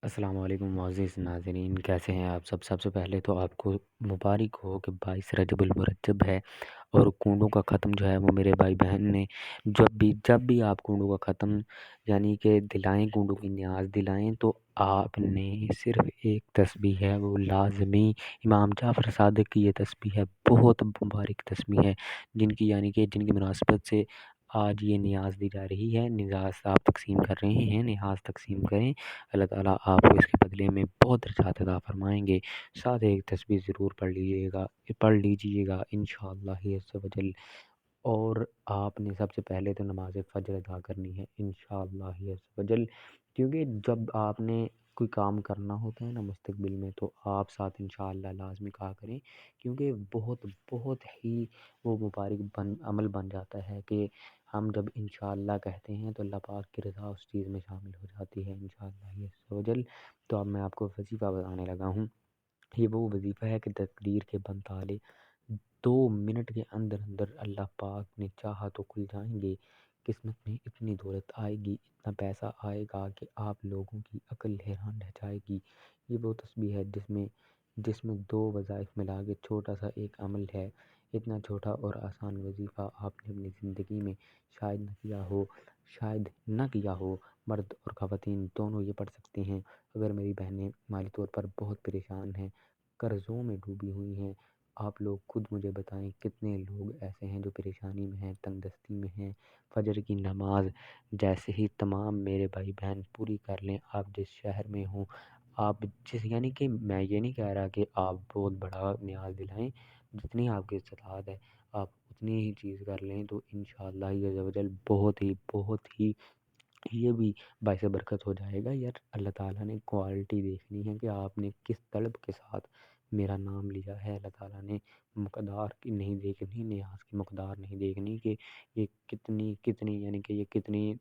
السلام علیکم معزز ناظرین، کیسے ہیں آپ سب سے پہلے تو آپ کو مبارک ہو کہ 22 رجب المرجب ہے اور کنڈوں کا ختم جو ہے وہ میرے بھائی بہن نے جب بھی آپ کنڈوں کا ختم یعنی کہ دلائیں، کنڈوں کی نیاز دلائیں تو آپ نے صرف ایک تسبیح ہے وہ لازمی امام جعفر صادق کی یہ تسبیح ہے، بہت مبارک تسبیح ہے جن کی مناسبت سے آج یہ نیاز دی جا رہی ہے۔ نیاز آپ تقسیم کر رہے ہیں، نیاز تقسیم کریں، اللہ تعالیٰ آپ کو اس کے بدلے میں بہت درجات عطا فرمائیں گے۔ ساتھ ایک تسبیح ضرور پڑھ لیجئے گا انشاءاللہ عز و جل۔ اور آپ نے سب سے پہلے تو نماز فجر ادا کرنی ہے انشاءاللہ عز و جل، کیونکہ جب آپ نے کوئی کام کرنا ہوتا ہے نا مستقبل میں تو آپ ساتھ انشاءاللہ لازمی کہا کریں، کیونکہ بہت بہت ہی وہ مبارک عمل بن جاتا ہے کہ ہم جب انشاءاللہ کہتے ہیں تو اللہ پاک کی رضا اس چیز میں شامل ہو جاتی ہے انشاءاللہ عز و جل۔ تو اب میں آپ کو وظیفہ بتانے لگا ہوں۔ یہ وہ وظیفہ ہے کہ تقدیر کے بند تالے 2 منٹ کے اندر اندر اللہ پاک نے چاہا تو کھل جائیں گے۔ قسمت میں اتنی دولت آئے گی، اتنا پیسہ آئے گا کہ آپ لوگوں کی عقل حیران رہ جائے گی۔ یہ وہ تسبیح ہے جس میں 2 وظائف ملا کے چھوٹا سا ایک عمل ہے۔ اتنا چھوٹا اور آسان وظیفہ آپ نے اپنی زندگی میں شاید نہ کیا ہو۔ مرد اور خواتین دونوں یہ پڑھ سکتے ہیں۔ اگر میری بہنیں مالی طور پر بہت پریشان ہیں، قرضوں میں ڈوبی ہوئی ہیں، آپ لوگ خود مجھے بتائیں کتنے لوگ ایسے ہیں جو پریشانی میں ہیں، تنگ دستی میں ہیں۔ فجر کی نماز جیسے ہی تمام میرے بھائی بہن پوری کر لیں، آپ جس شہر میں ہوں، یعنی کہ میں یہ نہیں کہہ رہا کہ آپ بہت بڑا نیاز دلائیں، جتنی آپ کی استطاعت ہے آپ اتنی ہی چیز کر لیں تو انشاءاللہ عز و جل بہت ہی یہ بھی باعث برکت ہو جائے گا۔ یار اللہ تعالیٰ نے کوالٹی دیکھنی ہے کہ آپ نے کس طلب کے ساتھ میرا نام لیا ہے۔ اللہ تعالیٰ نے مقدار کی نہیں دیکھنی، نیاز کی مقدار نہیں دیکھنی کہ یہ کتنی یعنی کہ یہ کتنی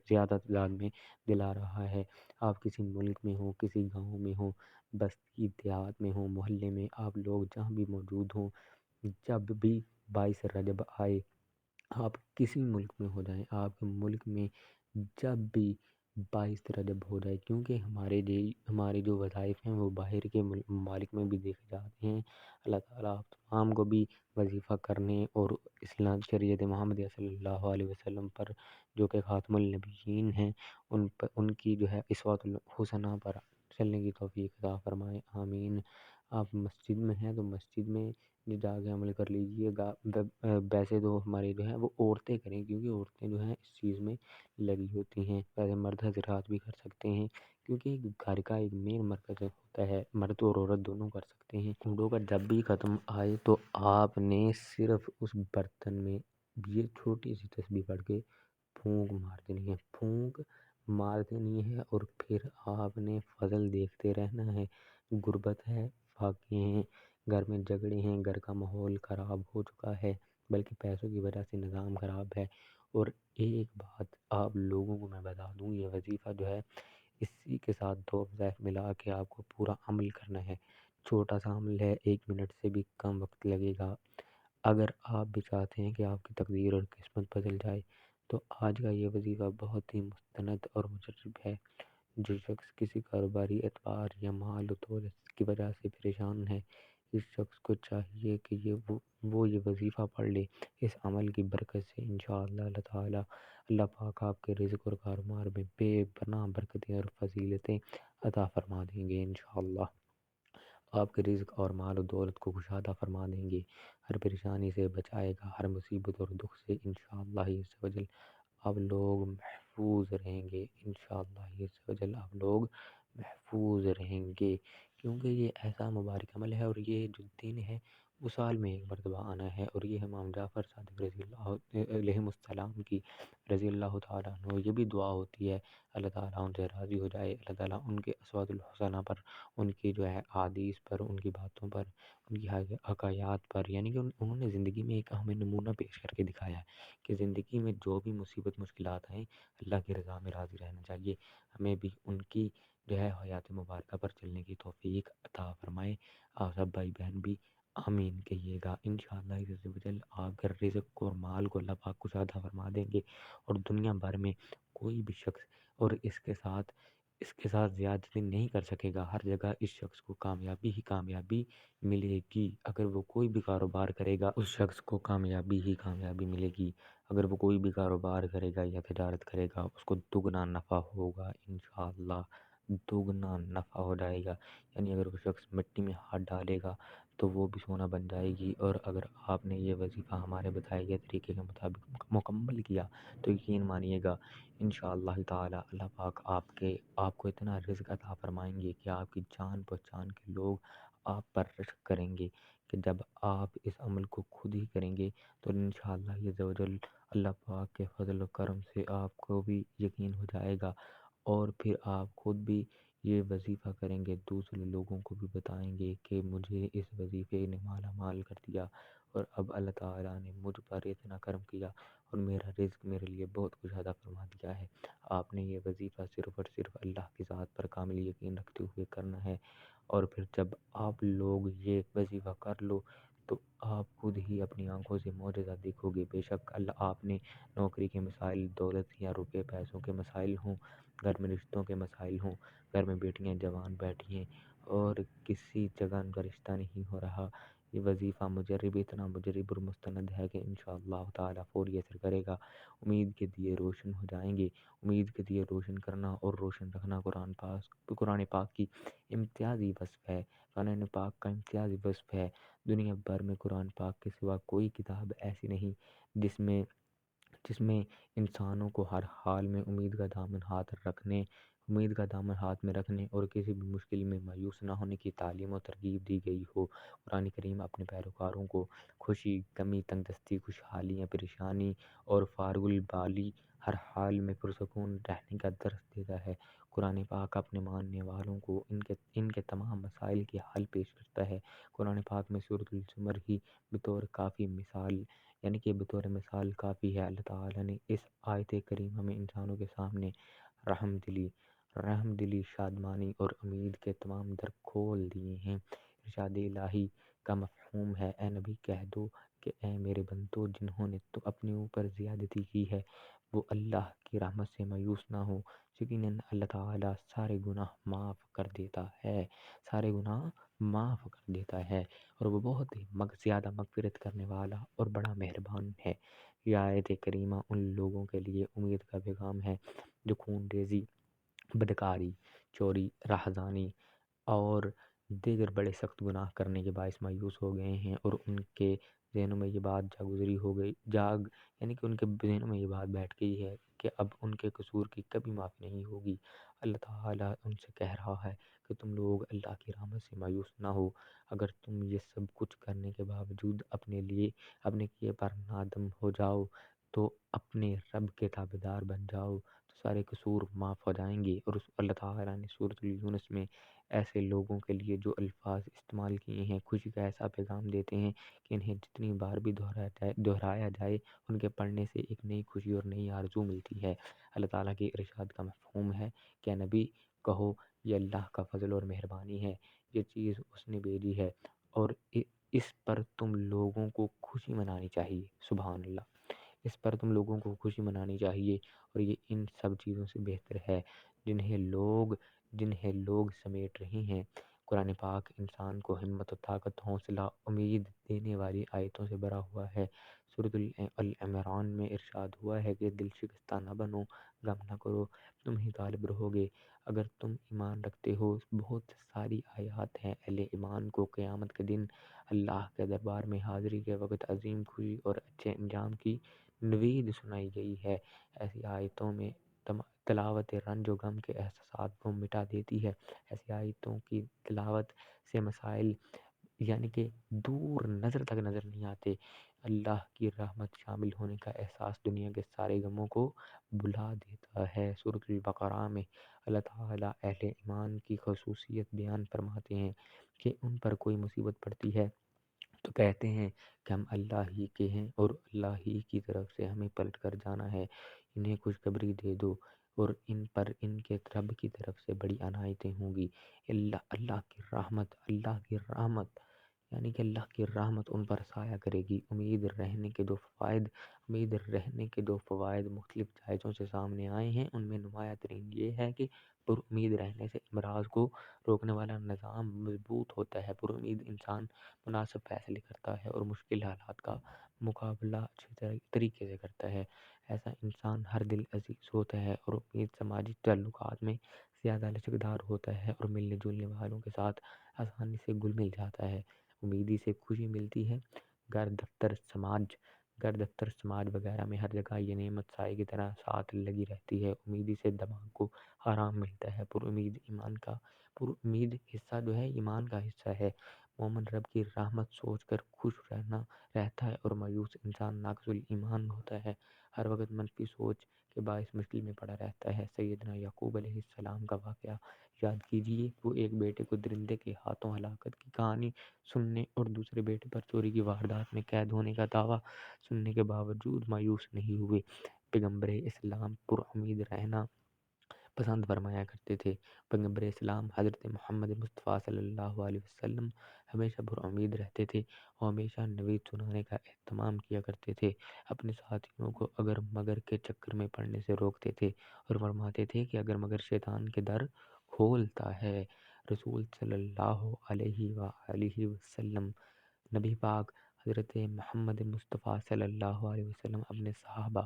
زیادہ تعداد میں دلا رہا ہے۔ آپ کسی ملک میں ہوں، کسی گاؤں میں ہوں، بستی دیہات میں ہوں، محلے میں، آپ لوگ جہاں بھی موجود ہوں، جب بھی 22 رجب آئے، آپ کسی ملک میں ہو جائیں، آپ کے ملک میں جب بھی 22 رجب ہو جائے، کیونکہ ہمارے جو وظائف ہیں وہ باہر کے ممالک میں بھی دیکھے جاتے ہیں۔ اللہ تعالیٰ آپ تمام کو بھی وظیفہ کرنے اور اسلام شریعت محمدیہ صلی اللہ علیہ وسلم پر جو کہ خاتم النبیین ہیں ان کی جو ہے اسوۃ الحسنہ پر چلنے کی توفیق عطا فرمائے، آمین۔ آپ مسجد میں ہیں تو مسجد میں جا کے عمل کر لیجئے گا۔ ویسے تو ہمارے جو ہیں وہ عورتیں کریں، کیونکہ عورتیں جو ہیں اس چیز میں لگی ہوتی ہیں، ویسے مرد حضرات بھی کر سکتے ہیں، کیونکہ گھر کا ایک مین مرکز ہوتا ہے، مرد اور عورت دونوں کر سکتے ہیں۔ کنڈوں کا جب بھی ختم آئے تو آپ نے صرف اس برتن میں یہ چھوٹی سی تسبیح پڑھ کے پھونک مار دینی ہے اور پھر آپ نے فضل دیکھتے رہنا ہے۔ غربت ہے، فاقے ہیں، گھر میں جھگڑے ہیں، گھر کا ماحول خراب ہو چکا ہے، بلکہ پیسوں کی وجہ سے نظام خراب ہے۔ اور ایک بات آپ لوگوں کو میں بتا دوں، یہ وظیفہ جو ہے اسی کے ساتھ 2 وظائف ملا کے آپ کو پورا عمل کرنا ہے۔ چھوٹا سا عمل ہے، 1 منٹ سے بھی کم وقت لگے گا۔ اگر آپ بھی چاہتے ہیں کہ آپ کی تقدیر اور قسمت بدل جائے تو آج کا یہ وظیفہ بہت ہی مستند اور مجرب ہے۔ جو شخص کسی کاروباری اعتبار یا مال و دولت کی وجہ سے پریشان ہے، اس شخص کو چاہیے کہ وہ یہ وظیفہ پڑھ لے۔ اس عمل کی برکت سے انشاءاللہ اللہ پاک آپ کے رزق اور کاروبار میں بے پناہ برکتیں اور فضیلتیں عطا فرما دیں گے انشاءاللہ۔ آپ کے رزق اور مال و دولت کو کشادہ فرما دیں گے، ہر پریشانی سے بچائے گا، ہر مصیبت اور دکھ سے انشاءاللہ عز و جل آپ لوگ محفوظ رہیں گے انشاءاللہ عز و جل آپ لوگ محفوظ رہیں گے، کیونکہ یہ ایسا مبارک عمل ہے اور یہ جو دن ہے وہ سال میں ایک مرتبہ آنا ہے، اور یہ امام جعفر صادق رضی اللہ علیہ السلام کی رضی اللہ تعالیٰ عنہ یہ بھی دعا ہوتی ہے، اللہ تعالیٰ ان سے راضی ہو جائے، اللہ تعالیٰ ان کے اسوات الحسنہ پر، ان کی جو ہے احادیث پر، ان کی باتوں پر، ان کی حکایات پر، یعنی کہ انہوں نے زندگی میں ایک ہمیں نمونہ پیش کر کے دکھایا ہے کہ زندگی میں جو بھی مصیبت مشکلات آئیں اللہ کی رضا میں راضی رہنا چاہیے۔ ہمیں بھی ان کی جو ہے حیات مبارکہ پر چلنے کی توفیق عطا فرمائے۔ آپ سب بھائی بہن بھی آمین کہیے گا انشاءاللہ عز و جل۔ آپ کے رزق اور مال کو اللہ پاک کشادہ فرما دیں گے، اور دنیا بھر میں کوئی بھی شخص اور اس کے ساتھ اس کے ساتھ زیادتی نہیں کر سکے گا، ہر جگہ اس شخص کو کامیابی ہی کامیابی ملے گی۔ اگر وہ کوئی بھی کاروبار کرے گا اس شخص کو کامیابی ہی کامیابی ملے گی۔ اگر وہ کوئی بھی کاروبار کرے گا یا تجارت کرے گا اس کو دگنا نفع ہوگا انشاءاللہ، دگنا نفع ہو جائے گا۔ یعنی اگر وہ شخص مٹی میں ہاتھ ڈالے گا تو وہ بھی سونا بن جائے گی۔ اور اگر آپ نے یہ وظیفہ ہمارے بتائے گئے طریقے کے مطابق مکمل کیا تو یقین مانیے گا انشاءاللہ تعالی اللہ پاک آپ کو اتنا رزق عطا فرمائیں گے کہ آپ کی جان پہچان کے لوگ آپ پر رشک کریں گے، کہ جب آپ اس عمل کو خود ہی کریں گے تو انشاءاللہ عز و جل اللہ پاک کے فضل و کرم سے آپ کو بھی یقین ہو جائے گا، اور پھر آپ خود بھی یہ وظیفہ کریں گے، دوسرے لوگوں کو بھی بتائیں گے کہ مجھے اس وظیفے نے مالا مال کر دیا، اور اب اللہ تعالیٰ نے مجھ پر اتنا کرم کیا اور میرا رزق میرے لیے بہت کچھ زیادہ فرما دیا ہے۔ آپ نے یہ وظیفہ صرف اور صرف اللہ کی ذات پر کامل یقین رکھتے ہوئے کرنا ہے، اور پھر جب آپ لوگ یہ وظیفہ کر لو تو آپ خود ہی اپنی آنکھوں سے معجزہ دیکھو گے۔ بے شک اللہ آپ نے نوکری کے مسائل، دولت یا روپے پیسوں کے مسائل ہوں، گھر میں رشتوں کے مسائل ہوں، گھر میں بیٹیاں جوان بیٹھی ہیں اور کسی جگہ ان کا رشتہ نہیں ہو رہا، یہ وظیفہ مجرب اتنا مجرب اور مستند ہے کہ انشاءاللہ تعالیٰ فوری اثر کرے گا۔ امید کے دیے روشن ہو جائیں گے۔ امید کے دیے روشن کرنا اور روشن رکھنا قرآن پاک کی امتیازی وصف ہے، قرآن پاک کا امتیازی وصف ہے۔ دنیا بھر میں قرآن پاک کے سوا کوئی کتاب ایسی نہیں جس میں انسانوں کو ہر حال میں امید کا دامن ہاتھ میں رکھنے اور کسی بھی مشکل میں مایوس نہ ہونے کی تعلیم و ترغیب دی گئی ہو۔ قرآن کریم اپنے پیروکاروں کو خوشی، غمی، تنگدستی، خوشحالی یا پریشانی اور فارغ البالی ہر حال میں پرسکون رہنے کا درس دیتا ہے۔ قرآن پاک اپنے ماننے والوں کو ان کے تمام مسائل کی حل پیش کرتا ہے۔ قرآن پاک میں سورۃ الزمر ہی بطور مثال کافی ہے۔ اللہ تعالیٰ نے اس آیت کریمہ میں انسانوں کے سامنے رحم دلی، شادمانی اور امید کے تمام در کھول دیے ہیں۔ ارشاد الہی کا مفہوم ہے، اے نبی کہہ دو کہ اے میرے بندو، جنہوں نے تو اپنے اوپر زیادتی کی ہے وہ اللہ کی رحمت سے مایوس نہ ہو، یقیناً اللہ تعالیٰ سارے گناہ معاف کر دیتا ہے اور وہ بہت ہی زیادہ مغفرت کرنے والا اور بڑا مہربان ہے۔ یہ آیت کریمہ ان لوگوں کے لیے امید کا پیغام ہے جو خون ریزی، بدکاری، چوری، راہزنی اور دیگر بڑے سخت گناہ کرنے کے باعث مایوس ہو گئے ہیں، اور ان کے ذہنوں میں یہ بات ان کے ذہنوں میں یہ بات بیٹھ گئی ہے کہ اب ان کے قصور کی کبھی معافی نہیں ہوگی۔ اللہ تعالیٰ ان سے کہہ رہا ہے کہ تم لوگ اللہ کی رحمت سے مایوس نہ ہو۔ اگر تم یہ سب کچھ کرنے کے باوجود اپنے کیے پر نادم ہو جاؤ تو اپنے رب کے تابعدار بن جاؤ تو سارے قصور معاف ہو جائیں گے۔ اور اللہ تعالیٰ نے سورۃ یونس میں ایسے لوگوں کے لیے جو الفاظ استعمال کیے ہیں خوشی کا ایسا پیغام دیتے ہیں کہ انہیں جتنی بار بھی دہرایا جائے ان کے پڑھنے سے ایک نئی خوشی اور نئی آرزو ملتی ہے۔ اللہ تعالیٰ کے ارشاد کا مفہوم ہے کہ نبی کہو یہ اللہ کا فضل اور مہربانی ہے، یہ چیز اس نے بھیجی ہے اور اس پر تم لوگوں کو خوشی منانی چاہیے۔ سبحان اللہ، اس پر تم لوگوں کو خوشی منانی چاہیے، اور یہ ان سب چیزوں سے بہتر ہے جنہیں لوگ سمیٹ رہے ہیں۔ قرآن پاک انسان کو ہمت و طاقت، حوصلہ، امید دینے والی آیتوں سے بھرا ہوا ہے۔ سورۃ العمران میں ارشاد ہوا ہے کہ دل شکستہ نہ بنو، غم نہ کرو، تم ہی غالب رہو گے اگر تم ایمان رکھتے ہو۔ بہت ساری آیات ہیں اہل ایمان کو قیامت کے دن اللہ کے دربار میں حاضری کے وقت عظیم خوشی اور اچھے انجام کی نوید سنائی گئی ہے۔ ایسی آیتوں میں تلاوت رنج و غم کے احساسات کو مٹا دیتی ہے۔ ایسی آیتوں کی تلاوت سے مسائل کہ دور نظر تک نظر نہیں آتے۔ اللہ کی رحمت شامل ہونے کا احساس دنیا کے سارے غموں کو بھلا دیتا ہے۔ سورۃ البقرہ میں اللہ تعالیٰ اہل ایمان کی خصوصیت بیان فرماتے ہیں کہ ان پر کوئی مصیبت پڑتی ہے تو کہتے ہیں کہ ہم اللہ ہی کے ہیں اور اللہ ہی کی طرف سے ہمیں پلٹ کر جانا ہے، انہیں خوشخبری دے دو اور ان پر ان کے رب کی طرف سے بڑی عنایتیں ہوں گی۔ اللہ کی رحمت کہ اللہ کی رحمت ان پر سایہ کرے گی۔ امید رہنے کے دو فوائد مختلف جائزوں سے سامنے آئے ہیں، ان میں نمایاں ترین یہ ہے کہ پر امید رہنے سے امراض کو روکنے والا نظام مضبوط ہوتا ہے۔ پر امید انسان مناسب فیصلے کرتا ہے اور مشکل حالات کا مقابلہ اچھے طریقے سے کرتا ہے۔ ایسا انسان ہر دل عزیز ہوتا ہے اور امید سماجی تعلقات میں زیادہ لچکدار ہوتا ہے اور ملنے جلنے والوں کے ساتھ آسانی سے گل مل جاتا ہے۔ امیدی سے خوشی ملتی ہے۔ گھر دفتر سماج وغیرہ میں ہر جگہ یہ نعمت سائے کی طرح ساتھ لگی رہتی ہے۔ امیدی سے دماغ کو آرام ملتا ہے۔ پر امید حصہ جو ہے ایمان کا حصہ ہے۔ مومن رب کی رحمت سوچ کر خوش رہتا ہے اور مایوس انسان ناقص الایمان ہوتا ہے، ہر وقت منفی سوچ کے باعث مشکل میں پڑا رہتا ہے۔ سیدنا یعقوب علیہ السلام کا واقعہ یاد کیجیے۔ وہ ایک بیٹے کو درندے کے ہاتھوں ہلاکت کی کہانی سننے اور دوسرے بیٹے پر چوری کی واردات میں قید ہونے کا دعویٰ سننے کے باوجود مایوس نہیں ہوئے۔ پیغمبر اسلام پر امید رہنا پسند فرمایا کرتے تھے۔ پیغمبر اسلام حضرت محمد مصطفیٰ صلی اللہ علیہ وسلم ہمیشہ پر امید رہتے تھے اور ہمیشہ نوید سنانے کا اہتمام کیا کرتے تھے۔ اپنے ساتھیوں کو اگر مگر کے چکر میں پڑنے سے روکتے تھے اور فرماتے تھے کہ اگر مگر شیطان کے در کھولتا ہے۔ رسول صلی اللہ علیہ وآلہ وسلم نبی پاک حضرت محمد مصطفیٰ صلی اللہ علیہ وسلم اپنے صحابہ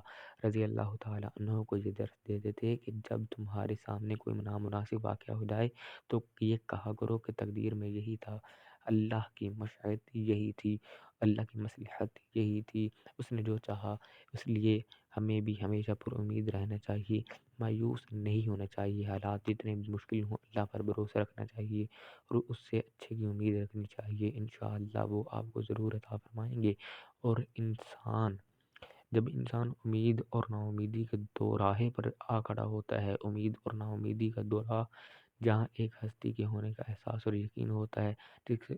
رضی اللہ تعالیٰ عنہ کو یہ درس دیتے تھے کہ جب تمہارے سامنے کوئی نامناسب واقعہ ہو جائے تو یہ کہا کرو کہ تقدیر میں یہی تھا، اللہ کی مشیت یہی تھی، اللہ کی مصلحت یہی تھی، اس نے جو چاہا۔ اس لیے ہمیں بھی ہمیشہ پر امید رہنا چاہیے، مایوس نہیں ہونا چاہیے۔ حالات جتنے بھی مشکل ہوں اللہ پر بھروسہ رکھنا چاہیے اور اس سے اچھے کی امید رکھنی چاہیے۔ انشاءاللہ وہ آپ کو ضرور عطا فرمائیں گے۔ اور جب انسان امید اور نا امیدی کے دو راہے پر آ کھڑا ہوتا ہے، امید اور نا امیدی کا دو راہ جہاں ایک ہستی کے ہونے کا احساس اور یقین ہوتا ہے،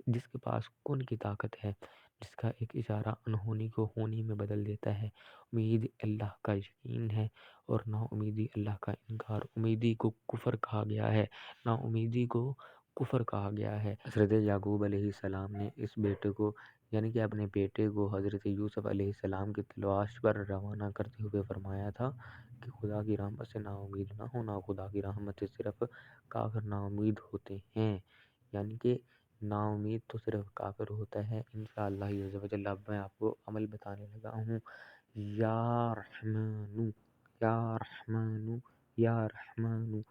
جس کے پاس کن کی طاقت ہے، جس کا ایک اشارہ انہونی کو ہونی میں بدل دیتا ہے۔ امید اللہ کا یقین ہے اور نا امیدی اللہ کا انکار۔ امیدی کو کفر کہا گیا ہے، نا امیدی کو کفر کہا گیا ہے۔ حضرت یعقوب علیہ السلام نے اس بیٹے کو یعنی کہ اپنے بیٹے کو حضرت یوسف علیہ السلام کی تلاش پر روانہ کرتے ہوئے فرمایا تھا کہ خدا کی رحمت سے نا امید نہ ہونا، خدا کی رحمت سے صرف کافر نا امید ہوتے ہیں، یعنی کہ نا امید تو صرف کافر ہوتا ہے۔ انشاءاللہ عز و جل اب میں آپ کو عمل بتانے لگا ہوں۔ یا رحمانو یا رحمانو یا رحمانو،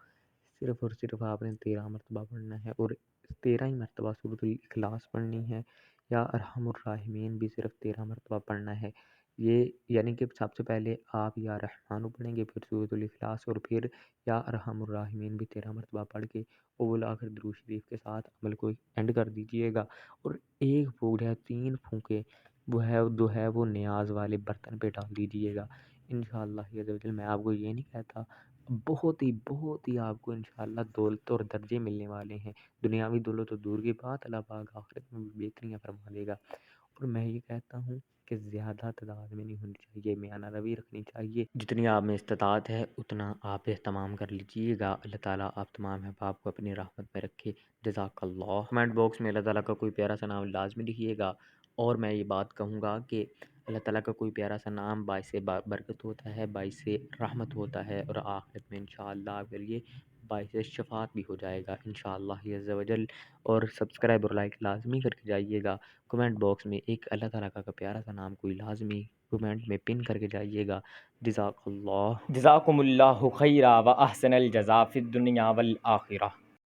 صرف اور صرف آپ نے 13 مرتبہ پڑھنا ہے اور 13 ہی مرتبہ سورۃ الاخلاص پڑھنی ہے۔ یا ارحم الراحمین بھی صرف 13 مرتبہ پڑھنا ہے۔ یہ یعنی کہ سب سے پہلے آپ یا رحمانو پڑھیں گے، پھر سورۃ الاخلاص اور پھر یا ارحم الراحمین بھی 13 مرتبہ پڑھ کے اول آخر درود شریف کے ساتھ عمل کو اینڈ کر دیجئے گا۔ اور ایک پھونک ہے 3 پھونکے وہ نیاز والے برتن پہ ڈال دیجئے گا۔ انشاءاللہ عز و جل میں آپ کو یہ نہیں کہتا، بہت ہی آپ کو انشاءاللہ دولت اور درجے ملنے والے ہیں۔ دنیاوی دولت تو دور کی بات، اللہ پاک آخرت میں بھی بہتریاں فرما دے گا۔ اور میں یہ کہتا ہوں کہ زیادہ تعداد میں نہیں ہونی چاہیے، میانہ روی رکھنی چاہیے۔ جتنی آپ میں استطاعت ہے اتنا آپ اہتمام کر لیجیے گا۔ اللہ تعالیٰ آپ تمام احباب کو اپنی رحمت میں رکھے۔ جزاک اللہ۔ کمنٹ باکس میں اللہ تعالیٰ کا کوئی پیارا سا نام لازمی لکھیے گا۔ اور میں یہ بات کہوں گا کہ اللہ تعالیٰ کا کوئی پیارا سا نام باعث برکت ہوتا ہے، باعث رحمت ہوتا ہے اور آخرت میں انشاءاللہ آپ کے لیے باعث شفاعت بھی ہو جائے گا انشاءاللہ عز و جل۔ اور سبسکرائب اور لائک لازمی کر کے جائیے گا۔ کمنٹ باکس میں ایک اللہ تعالیٰ کا پیارا سا نام کوئی لازمی کمنٹ میں پن کر کے جائیے گا۔ جزاک اللہ، جزاکم اللہ خیرا و احسن الجزا فی الدنیا والآخرہ۔